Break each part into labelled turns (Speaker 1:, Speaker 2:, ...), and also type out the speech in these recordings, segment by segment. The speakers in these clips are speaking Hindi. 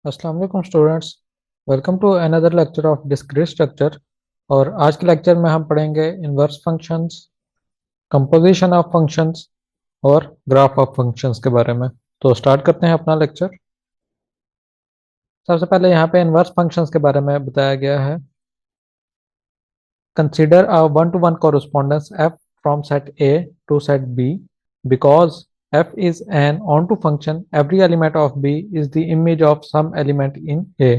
Speaker 1: अस्सलाम वालेकुम students. Welcome to another lecture of discrete structure. और आज के लेक्चर में हम पढ़ेंगे inverse functions, composition of functions और ग्राफ ऑफ फंक्शंस के बारे में। तो स्टार्ट करते हैं अपना लेक्चर। सबसे पहले यहाँ पे इनवर्स फंक्शंस के बारे में बताया गया है। Consider a one to one correspondence f from set A to set B because f is an onto function. Every element of B is the image of some element in A.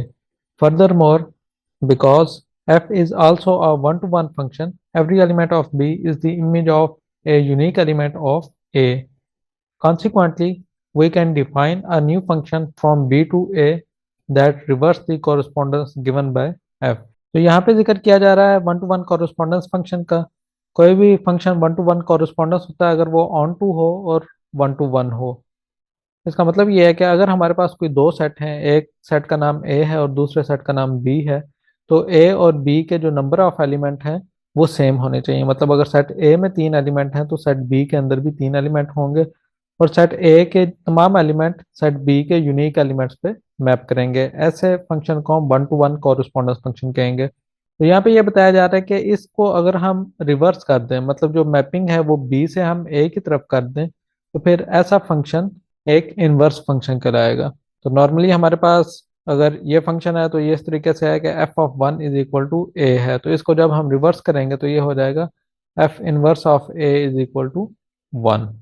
Speaker 1: Furthermore, because f is also a one-to-one function, every element of B is the image of a unique element of A. Consequently, we can define a new function from B to A that reverse the correspondence given by f. तो यहाँ पे जिक्र किया जा रहा है one to one correspondence function का। कोई भी function one to one correspondence होता है अगर वो ऑन टू हो और वन टू वन हो। इसका मतलब ये है कि अगर हमारे पास कोई दो सेट हैं, एक सेट का नाम ए है और दूसरे सेट का नाम बी है, तो ए और बी के जो नंबर ऑफ एलिमेंट हैं वो सेम होने चाहिए। मतलब अगर सेट ए में तीन एलिमेंट हैं तो सेट बी के अंदर भी तीन एलिमेंट होंगे, और सेट ए के तमाम एलिमेंट सेट बी के यूनिक एलिमेंट्स पे मैप करेंगे। ऐसे फंक्शन को हम one to one correspondence function कहेंगे। तो यहाँ पे ये बताया जा रहा है कि इसको अगर हम रिवर्स कर दें, मतलब जो मैपिंग है वो बी से हम ए की तरफ कर दें, तो फिर ऐसा फंक्शन एक इनवर्स फंक्शन कहलाएगा। तो नॉर्मली हमारे पास अगर ये फंक्शन है तो ये इस तरीके से है कि F of one is equal to A है, तो इसको जब हम रिवर्स करेंगे तो ये हो जाएगा f inverse of A is equal to one.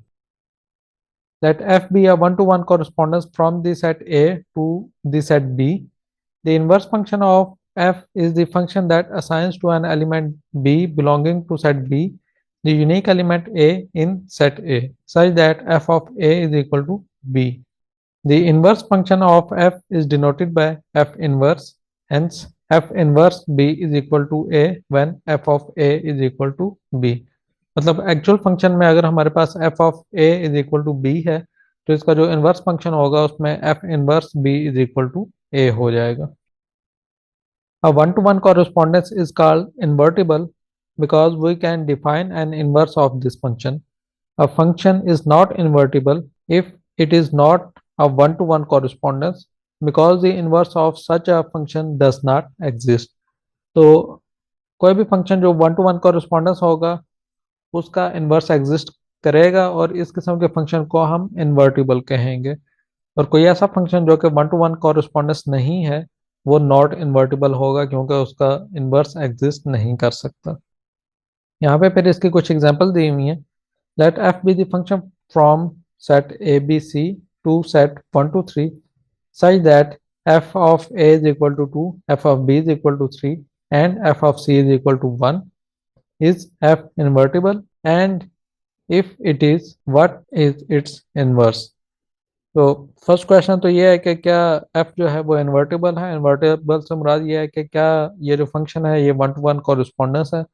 Speaker 1: Let f be a one-to-one correspondence from the set A to the set B. The inverse function of f is the function that assigns to an element B belonging to set B the unique element A in set A, such that f of A is equal to B. The inverse function of f is denoted by f inverse. Hence, f inverse B is equal to A when f of A is equal to B. मतलब एक्चुअल फंक्शन में अगर हमारे पास F of A is equal to B है, तो इसका जो इनवर्स फंक्शन होगा उसमें F inverse B is equal to A हो जाएगा। A one-to-one correspondence is called invertible because we can define an inverse of this function. A function is not invertible if it is not a one-to-one correspondence because the inverse of such a function does not exist. तो कोई भी फंक्शन जो वन टू वन कॉरेस्पॉन्डेंस होगा उसका इन्वर्स एग्जिस्ट करेगा, और इस किस्म के फंक्शन को हम इन्वर्टिबल कहेंगे। और कोई ऐसा फंक्शन जो कि वन टू वन कॉरेस्पॉन्डेंस नहीं है वो नॉट इन्वर्टिबल होगा, क्योंकि उसका इन्वर्स एग्जिस्ट नहीं कर सकता। यहाँ पे फिर इसकी कुछ एग्जांपल दी हुई हैं। Let f be the function from set A B C to set one two three such that f of a is equal to 2, f of b is equal to 3, and f of c is equal to 1. Is f invertible? And if it is, what is its inverse? तो फर्स्ट क्वेश्चन तो ये है कि क्या f जो है वो इन्वर्टिबल है। इन्वर्टिबल से मुराद ये है कि क्या ये जो फंक्शन है ये वन टू वन कॉरेस्पॉन्डेंस है।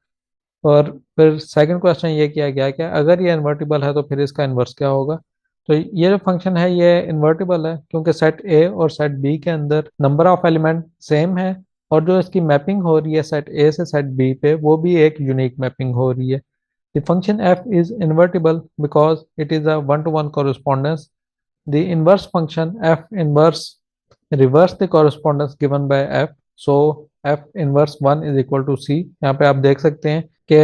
Speaker 1: और फिर सेकंड क्वेश्चन ये किया गया कि अगर ये इन्वर्टिबल है तो फिर इसका इन्वर्स क्या होगा। तो ये जो फंक्शन है ये इन्वर्टिबल है क्योंकि सेट ए और सेट बी के अंदर नंबर ऑफ एलिमेंट सेम है, और जो इसकी मैपिंग हो रही है सेट ए से सेट बी पे वो भी एक यूनिक मैपिंग हो रही है। The function f is invertible because it is a one-to-one correspondence. The inverse function f inverse reverse the correspondence given by f. So f inverse 1 is equal to c. यहाँ पे आप देख सकते हैं कि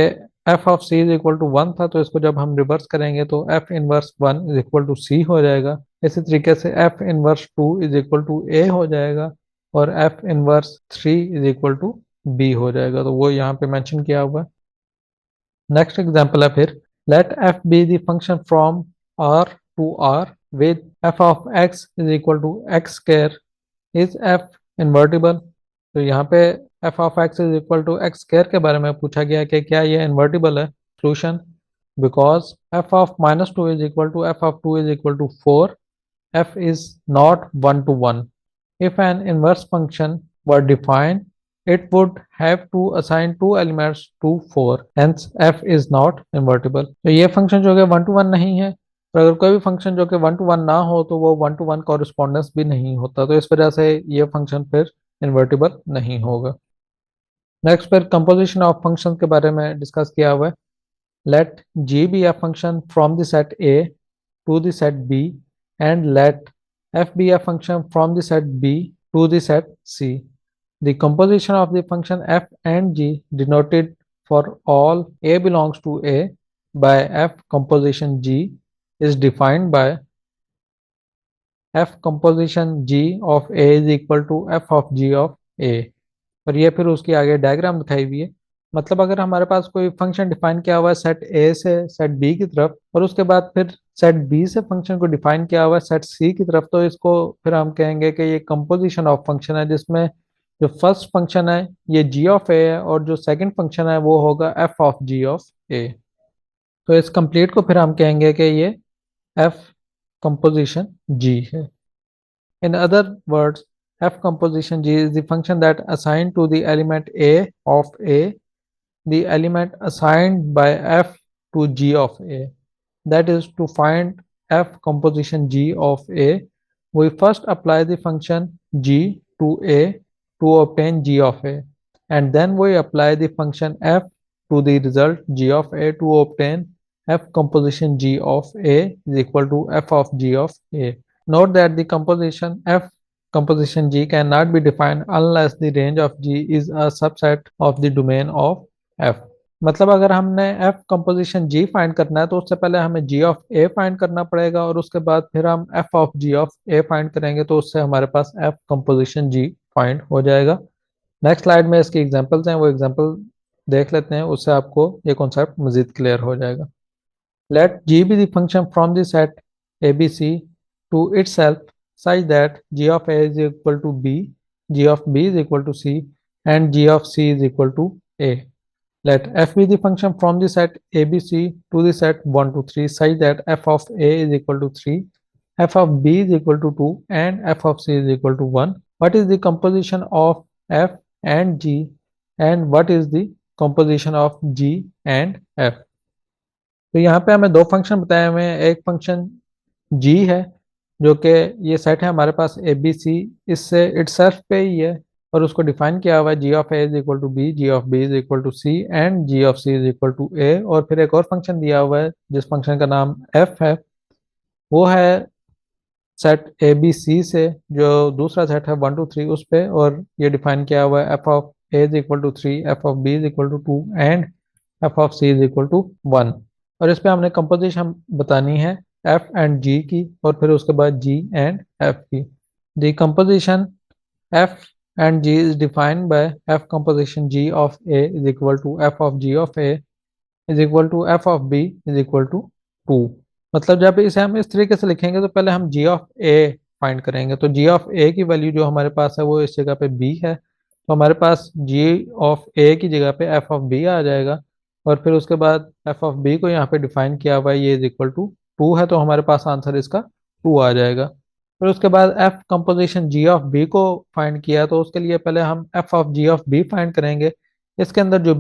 Speaker 1: f of c is equal to 1 था, तो इसको जब हम रिवर्स करेंगे तो f inverse 1 is equal to c हो जाएगा। इसी तरीके से f inverse 2 is equal to a हो जाएगा, और f inverse 3 is equal to b हो जाएगा। तो वो यहाँ पे मेंशन किया हुआ है। नेक्स्ट एग्जाम्पल है फिर let f be the function from R to R with f of x is equal to x square. Is f invertible? तो यहाँ पे f of x is equal to x square के बारे में पूछा गया कि क्या ये इन्वर्टिबल है। Solution because f of minus two is equal to f of two is equal to four, f is not one to one. If an inverse function were defined, it would have to assign two elements to 4. Hence, f is not invertible. तो ये फंक्शन जो कि वन टू वन नहीं है, और अगर कोई भी फंक्शन जो कि वन टू वन ना हो तो वो वन टू वन कॉरेस्पॉन्डेंस भी नहीं होता, तो इस वजह से ये फंक्शन फिर इन्वर्टिबल नहीं होगा। नेक्स्ट फिर कंपोजिशन ऑफ फंक्शन के बारे में डिस्कस किया हुआ है। Let g be a function from the set A to the set B, and let f be a function from the set B to the set C. The composition of the function f and g denoted for all a belongs to A by f composition g is defined by f composition g of A is equal to f of g of A. और ये फिर उसकी आगे डायग्राम दिखाई हुई है। मतलब अगर हमारे पास कोई फंक्शन डिफाइन किया हुआ है सेट ए से सेट बी की तरफ और उसके बाद फिर सेट बी से फंक्शन को डिफाइन किया हुआ है सेट सी की तरफ, तो इसको फिर हम कहेंगे कि ये कंपोजिशन ऑफ फंक्शन है, जिसमें जो फर्स्ट फंक्शन है ये जी ऑफ ए है और जो सेकंड फंक्शन है वो होगा एफ ऑफ जी ऑफ ए। तो इस कंप्लीट को फिर हम कहेंगे कि ये एफ कंपोजिशन जी है। In other words, f composition G is the function that assigned to the element A of A, the element assigned by f to G of A. That is, to find f composition G of A, we first apply the function G to A to obtain G of A, and then we apply the function f to the result G of A to obtain f composition G of A is equal to f of G of A. Note that the composition f composition G cannot be defined unless the range of G is a subset of the domain of f. मतलब अगर हमने f कंपोजिशन g फाइंड करना है तो उससे पहले हमें g ऑफ a फाइंड करना पड़ेगा और उसके बाद फिर हम f of g of a find करेंगे, तो उससे हमारे पास f कंपोजिशन g फाइंड हो जाएगा। नेक्स्ट स्लाइड में इसकी एग्जांपल्स हैं, वो एग्जांपल देख लेते हैं, उससे आपको ये कॉन्सेप्ट मजीद क्लियर हो जाएगा। Let g be the function from the set abc to itself such that g of a is equal to b, g of b is equal to c, and g of c is equal to a. Let f be the function from the set abc to the set 1 to 3 such that f of a is equal to 3, f of b is equal to 2, and f of c is equal to 1. What is the composition of f and g, and what is the composition of g and f? तो यहाँ पे हमें दो फंक्शन बताए हुए हैं। एक फंक्शन g है जो कि ये सेट है हमारे पास ए बी सी, इससे इटसेल्फ पे ही है और उसको डिफाइन किया हुआ है G of A is equal to B, G of B is equal to C, and G of C is equal to A. और फिर एक और फंक्शन दिया हुआ है जिस फंक्शन का नाम एफ है, वो है सेट ए बी सी से जो दूसरा सेट है 1 to 3 उस पे, और ये डिफाइन किया हुआ है f of A is equal to 3, f of B is equal to 2, and f of C is equal to 1। और इस पे हमने कंपोजिशन बतानी है एफ एंड जी की और फिर उसके बाद जी एंड एफ की। The composition f and g is defined by f composition g of A is equal to f of g of A is equal to f of B is equal to 2। मतलब जब इसे हम इस तरीके से लिखेंगे तो पहले हम जी ऑफ ए फाइंड करेंगे, तो जी ऑफ ए की वैल्यू जो हमारे पास है वो इस जगह पे बी है, तो हमारे पास जी ऑफ ए की जगह पे एफ ऑफ बी आ जाएगा। और फिर उसके बाद एफ ऑफ बी को यहाँ पे डिफाइन किया हुआ है, ये इज इक्वल टू 2 है, तो हमारे पास आंसर इसका 2 आ जाएगा। फिर उसके बाद f composition g of b को फाइंड किया, तो उसके लिए पहले हम f of g of b find करेंगे। इसके अंदर जो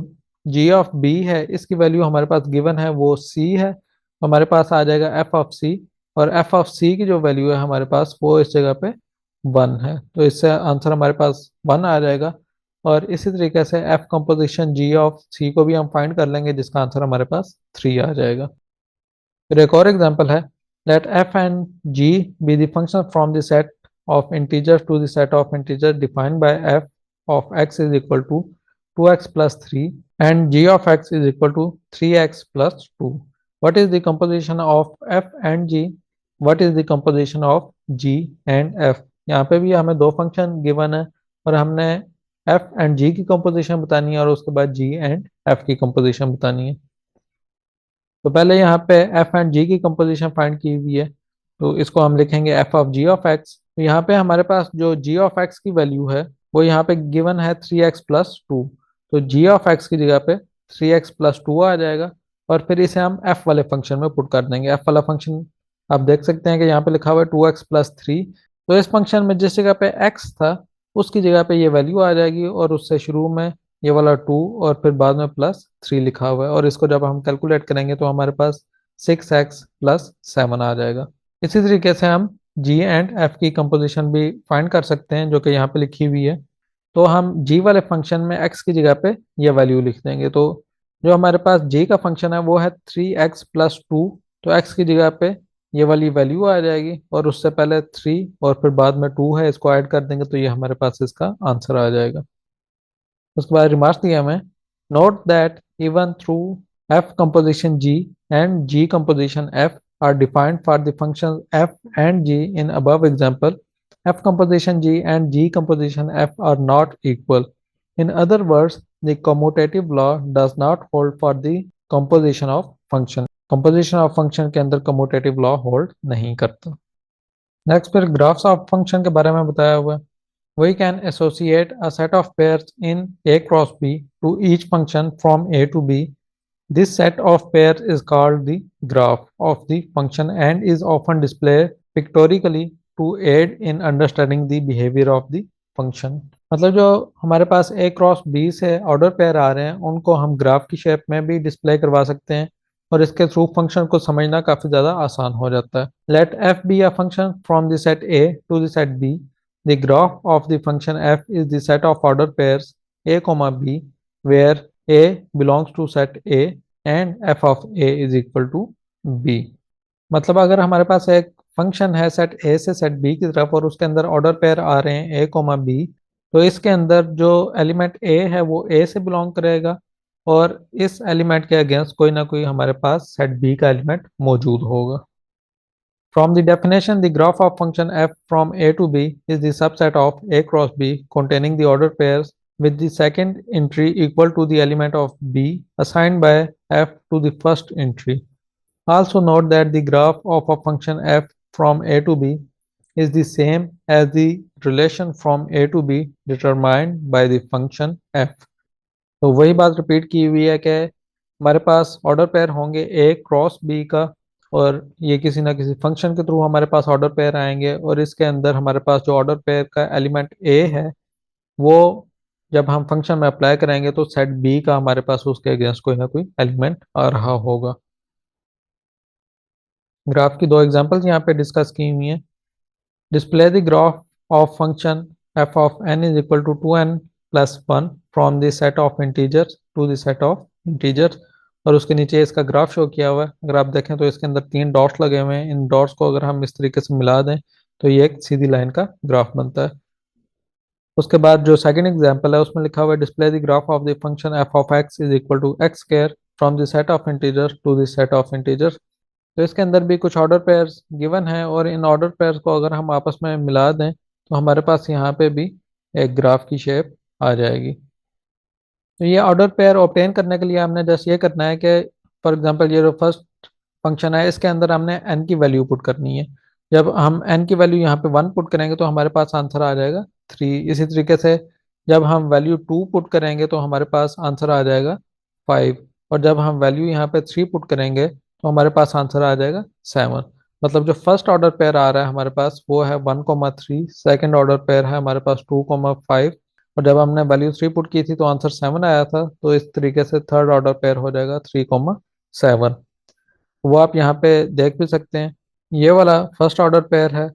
Speaker 1: जी ऑफ बी है इसकी वैल्यू हमारे पास गिवन है वो सी है, तो हमारे पास आ जाएगा एफ ऑफ सी, और एफ ऑफ सी की जो वैल्यू है हमारे पास वो इस जगह पे 1 है, तो इससे आंसर हमारे पास 1 आ जाएगा। और इसी तरीके से एफ कंपोजिशन जी ऑफ सी को भी हम फाइंड कर लेंगे जिसका आंसर हमारे पास 3 आ जाएगा। फिर एक और एग्जांपल है, let f and g be the function from the set of integer to the set of integer defined by f of x is equal to 2x plus 3 and g of x is equal to 3x plus 2. What is the composition of f and g? What is the composition of g and f? यहाँ पे भी हमें दो फंक्शन गिवन है और हमने f एंड g की कंपोजिशन बतानी है और उसके बाद g एंड f की कंपोजिशन बतानी है। तो पहले यहाँ पे f एंड g की कंपोजिशन फाइंड की हुई है, तो इसको हम लिखेंगे f of g of x। तो यहाँ पे हमारे पास जो g ऑफ x की वैल्यू है वो यहाँ पे गिवन है 3x प्लस 2, तो g ऑफ x की जगह पे 3x प्लस 2 आ जाएगा और फिर इसे हम f वाले फंक्शन में पुट कर देंगे। f वाला फंक्शन आप देख सकते हैं कि यहाँ पे लिखा हुआ है 2x प्लस 3, तो इस फंक्शन में जिस जगह पे x था उसकी जगह पे ये वैल्यू आ जाएगी और उससे शुरू में ये वाला 2 और फिर बाद में प्लस 3 लिखा हुआ है, और इसको जब हम कैलकुलेट करेंगे तो हमारे पास 6x प्लस 7 आ जाएगा। इसी तरीके से हम g एंड f की कंपोजिशन भी फाइंड कर सकते हैं जो कि यहाँ पे लिखी हुई है। तो हम g वाले फंक्शन में x की जगह पे ये वैल्यू लिख देंगे, तो जो हमारे पास g का फंक्शन है वो है 3x प्लस 2, तो x की जगह पे ये वाली वैल्यू आ जाएगी और उससे पहले 3 और फिर बाद में 2 है, इसको ऐड कर देंगे तो ये हमारे पास इसका आंसर आ जाएगा। उसके बाद रिमार्क दिया हमें, note that even through f composition g and g composition f are defined for the function f and g in above example, f composition g and g composition f are not equal. In other words, the commutative law does not hold for the composition of function. composition of function के अंदर commutative law hold नहीं करता। नेक्स्ट फिर ग्राफ्स ऑफ फंक्शन के बारे में बताया हुआ है। We can associate a set of pairs in A cross B to each function from A to B. This set of pairs is called the graph of the function and is often displayed pictorially to aid in understanding the behavior of the function. मतलब जो हमारे पास A क्रॉस B से ऑर्डर पेयर आ रहे हैं उनको हम ग्राफ की शेप में भी डिस्प्ले करवा सकते हैं और इसके थ्रू फंक्शन को समझना काफ़ी ज़्यादा आसान हो जाता है। Let f be a function from the set A to the set B. The graph of the function f is the set of order pairs a comma b where a belongs to set A and f of a is equal to b. मतलब अगर हमारे पास एक फंक्शन है सेट ए से सेट बी की तरफ और उसके अंदर ऑर्डर पेयर आ रहे हैं ए कोमा बी, तो इसके अंदर जो एलिमेंट ए है वो ए से बिलोंग करेगा और इस एलिमेंट के अगेंस्ट कोई ना कोई हमारे पास सेट बी का एलिमेंट मौजूद होगा। From the definition, the graph of function f from a to b is the subset of a cross b containing the order pairs with the second entry equal to the element of b assigned by f to the first entry. Also note that the graph of a function f from a to b is the same as the relation from a to b determined by the function f. तो वही बात रिपीट की हुई है कि हमारे पास ऑर्डर पेयर होंगे ए क्रॉस बी का और ये किसी ना किसी फंक्शन के थ्रू हमारे पास ऑर्डर पेयर आएंगे और इसके अंदर हमारे पास जो ऑर्डर पेयर का एलिमेंट ए है वो जब हम फंक्शन में अप्लाई करेंगे तो सेट बी का हमारे पास उसके अगेंस्ट कोई ना कोई एलिमेंट आ रहा होगा। ग्राफ की दो एग्जांपल्स यहाँ पे डिस्कस की हुई हैं। Display the graph of function f of n is equal to 2n plus 1 from the set of integers to the set of integers और उसके नीचे इसका ग्राफ शो किया हुआ है। अगर आप देखें तो इसके अंदर 3 डॉट्स लगे हुए हैं, इन डॉट्स को अगर हम इस तरीके से मिला दें तो ये एक सीधी लाइन का ग्राफ बनता है। उसके बाद जो सेकंड एग्जांपल है उसमें लिखा हुआ है display the graph of the function f of x is equal to x square from the set of integers to the set of integers. तो इसके अंदर भी कुछ ऑर्डर पेयर्स गिवन है और इन ऑर्डर पेयर्स को अगर हम आपस में मिला दें तो हमारे पास यहाँ पे भी एक ग्राफ की शेप आ जाएगी। तो ये ऑर्डर पेयर ऑब्टेन करने के लिए हमने जैसे ये करना है कि फॉर एग्जांपल ये जो फर्स्ट फंक्शन है इसके अंदर हमने n की वैल्यू पुट करनी है। जब हम n की वैल्यू यहाँ पे 1 पुट करेंगे तो हमारे पास आंसर आ जाएगा 3। इसी तरीके से जब हम वैल्यू 2 पुट करेंगे तो हमारे पास आंसर आ जाएगा 5 और जब हम वैल्यू यहाँ पे 3 पुट करेंगे तो हमारे पास आंसर आ जाएगा 7। मतलब जो फर्स्ट ऑर्डर पेयर आ रहा है हमारे पास वो है 1,3, सेकेंड ऑर्डर पेयर है हमारे पास 2,5 और जब हमने वैल्यू 3 पुट की थी तो आंसर 7 आया था। तो इस तरीके से थर्ड ऑर्डर पेयर हो जाएगा 3,7। वो आप यहाँ पे देख भी सकते हैं। ये वाला फर्स्ट ऑर्डर पेयर है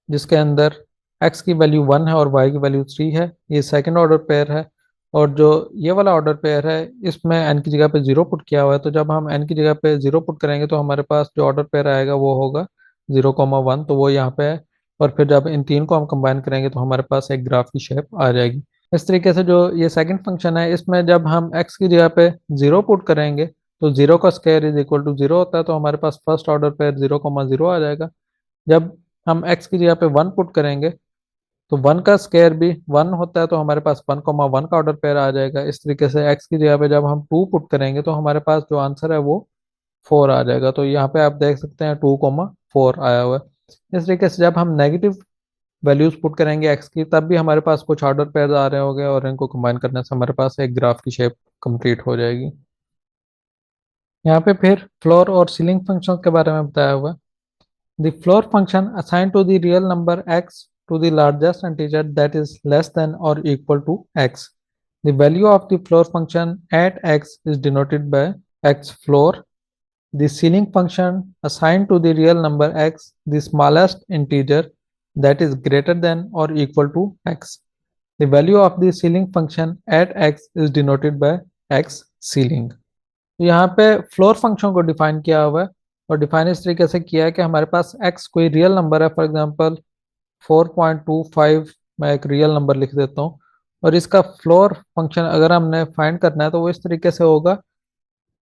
Speaker 1: जिसके अंदर x की वैल्यू 1 है और y की वैल्यू 3 है, ये सेकंड ऑर्डर पेयर है। और जो ये वाला ऑर्डर पेयर है इसमें n की जगह पे 0 पुट किया हुआ है, तो जब हम n की जगह पे 0 पुट करेंगे तो हमारे पास जो ऑर्डर पेयर आएगा वो होगा 0,1, तो वो यहाँ पे है। और फिर जब इन तीन को हम कंबाइन करेंगे तो हमारे पास एक ग्राफ की शेप आ जाएगी। इस तरीके से जो ये सेकंड फंक्शन है इसमें जब हम x की जगह पे 0 पुट करेंगे तो 0 का स्क्वायर इज इक्वल टू 0 होता है, तो हमारे पास फर्स्ट ऑर्डर पेयर 0,0 आ जाएगा। जब हम x की जगह पे 1 पुट करेंगे तो 1 का स्क्वायर भी 1 होता है, तो हमारे पास 1,1 का ऑर्डर पेयर आ जाएगा। इस तरीके से x की जगह पे जब हम 2 पुट करेंगे तो हमारे पास जो आंसर है वो 4 आ जाएगा। तो यहाँ पे आप देख सकते हैं 2,4 आया हुआ है। इस तरीके से जब हम नेगेटिव वैल्यूज पुट करेंगे x की तब भी हमारे पास कुछ ऑर्डर पेयर आ रहे होंगे और इनको कंबाइन करने से हमारे पास एक ग्राफ की शेप कंप्लीट हो जाएगी। यहाँ पे फिर फ्लोर और सीलिंग फंक्शंस के बारे में बताया हुआ है। The floor function assigned to the real number x to the largest integer that is less than or equal to x. The value of the floor function at x is denoted by x floor. The ceiling function assigned to the real number x, the smallest integer that is greater than or equal to x. The value of the ceiling function at x is denoted by x ceiling. तो यहाँ पे फ्लोर फंक्शन को डिफाइन किया हुआ है और डिफाइन इस तरीके से किया है कि हमारे पास x कोई रियल नंबर है, फॉर एग्जांपल 4.25 मैं एक रियल नंबर लिख देता हूँ, और इसका फ्लोर फंक्शन अगर हमने फाइंड करना है तो वो इस तरीके से होगा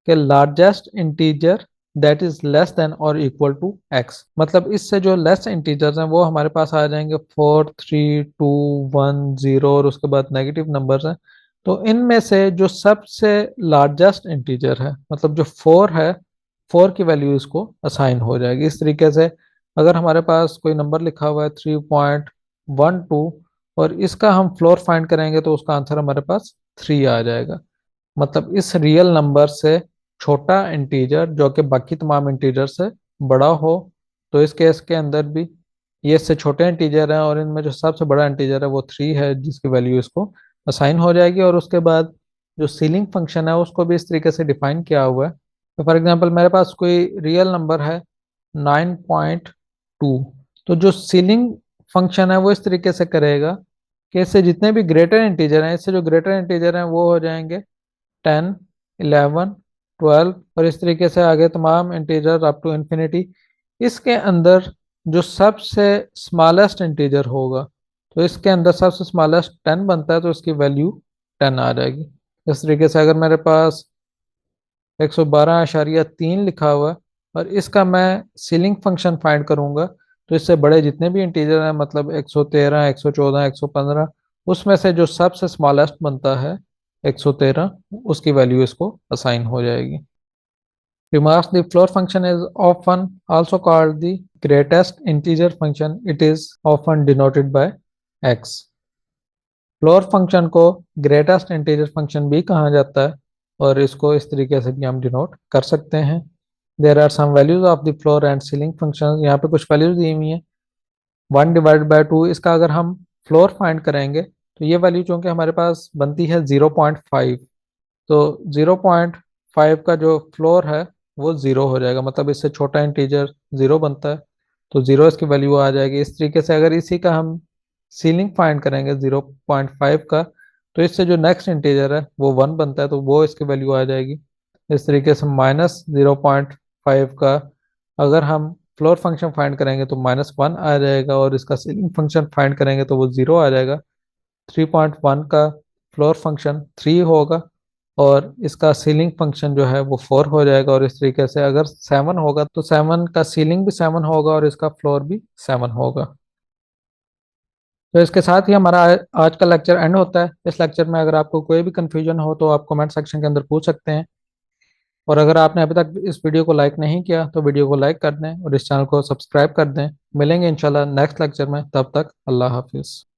Speaker 1: कि largest integer that is less than और इक्वल टू एक्स। मतलब इससे जो लेस इंटीजर्स हैं वो हमारे पास आ जाएंगे 4, 3, 2, 1, 0 और उसके बाद नेगेटिव नंबर्स हैं। तो इनमें से जो सबसे लार्जेस्ट इंटीजर है, मतलब जो 4 है, 4 की वैल्यू इसको असाइन हो जाएगी। इस तरीके से अगर हमारे पास कोई नंबर लिखा हुआ है 3.12 और इसका हम फ्लोर फाइंड करेंगे तो उसका आंसर हमारे पास 3 आ जाएगा। मतलब इस रियल नंबर से छोटा इंटीजर जो कि बाकी तमाम इंटीजर से बड़ा हो, तो इस केस के अंदर भी ये इससे छोटे इंटीजर हैं और इनमें जो सबसे बड़ा इंटीजर है वो 3 है, जिसकी वैल्यू इसको असाइन हो जाएगी। और उसके बाद जो सीलिंग फंक्शन है उसको भी इस तरीके से डिफाइन किया हुआ है। तो फॉर एग्जांपल मेरे पास कोई रियल नंबर है 9.2, तो जो सीलिंग फंक्शन है वो इस तरीके से करेगा कि इससे जितने भी ग्रेटर इंटीजर हैं, इससे जो ग्रेटर इंटीजर हैं वो हो जाएंगे 10, 11, 12 और इस तरीके से आगे तमाम इंटीजर अप टू इन्फिनिटी। इसके अंदर जो सबसे स्मॉलेस्ट इंटीजर होगा, तो इसके अंदर सबसे स्मॉलेस्ट 10 बनता है, तो इसकी वैल्यू 10 आ जाएगी। इस तरीके से अगर मेरे पास 112.3 लिखा हुआ है और इसका मैं सीलिंग फंक्शन फाइंड करूंगा, तो इससे बड़े जितने भी इंटीजर हैं, मतलब 113, 114, 115, उसमें से जो सबसे स्मॉलेस्ट बनता है 113, उसकी वैल्यू इसको असाइन हो जाएगी। Remarks: the floor function is often also called the greatest integer function. It is often denoted by x. Floor function को ग्रेटेस्ट इंटीजर फंक्शन भी कहा जाता है और इसको इस तरीके से भी हम डिनोट कर सकते हैं। There are some values of the floor and ceiling function. यहाँ पे कुछ वैल्यूज दी हुई हैं। 1/2, इसका अगर हम फ्लोर फाइंड करेंगे तो ये वैल्यू चूंकि हमारे पास बनती है 0.5, तो 0.5 का जो फ्लोर है वो 0 हो जाएगा। मतलब इससे छोटा इंटीजर 0 बनता है, तो 0 इसकी वैल्यू आ जाएगी। इस तरीके से अगर इसी का हम सीलिंग फाइंड करेंगे 0.5 का, तो इससे जो नेक्स्ट इंटीजर है वो 1 बनता है, तो वो इसकी वैल्यू आ जाएगी। इस तरीके से -0.5 का अगर हम फ्लोर फंक्शन फाइंड करेंगे तो -1 आ जाएगा और इसका सीलिंग फंक्शन फाइंड करेंगे तो वो 0 आ जाएगा। 3.1 का फ्लोर फंक्शन 3 होगा और इसका सीलिंग फंक्शन जो है वो 4 हो जाएगा। और इस तरीके से अगर 7 होगा तो 7 का सीलिंग भी 7 होगा और इसका फ्लोर भी 7 होगा। तो इसके साथ ही हमारा आज का लेक्चर एंड होता है। इस लेक्चर में अगर आपको कोई भी कंफ्यूजन हो तो आप कमेंट सेक्शन के अंदर पूछ सकते हैं। और अगर आपने अभी तक इस वीडियो को लाइक नहीं किया तो वीडियो को लाइक कर दें और इस चैनल को सब्सक्राइब कर दें। मिलेंगे इंशाल्लाह नेक्स्ट लेक्चर में, तब तक अल्लाह हाफिज़।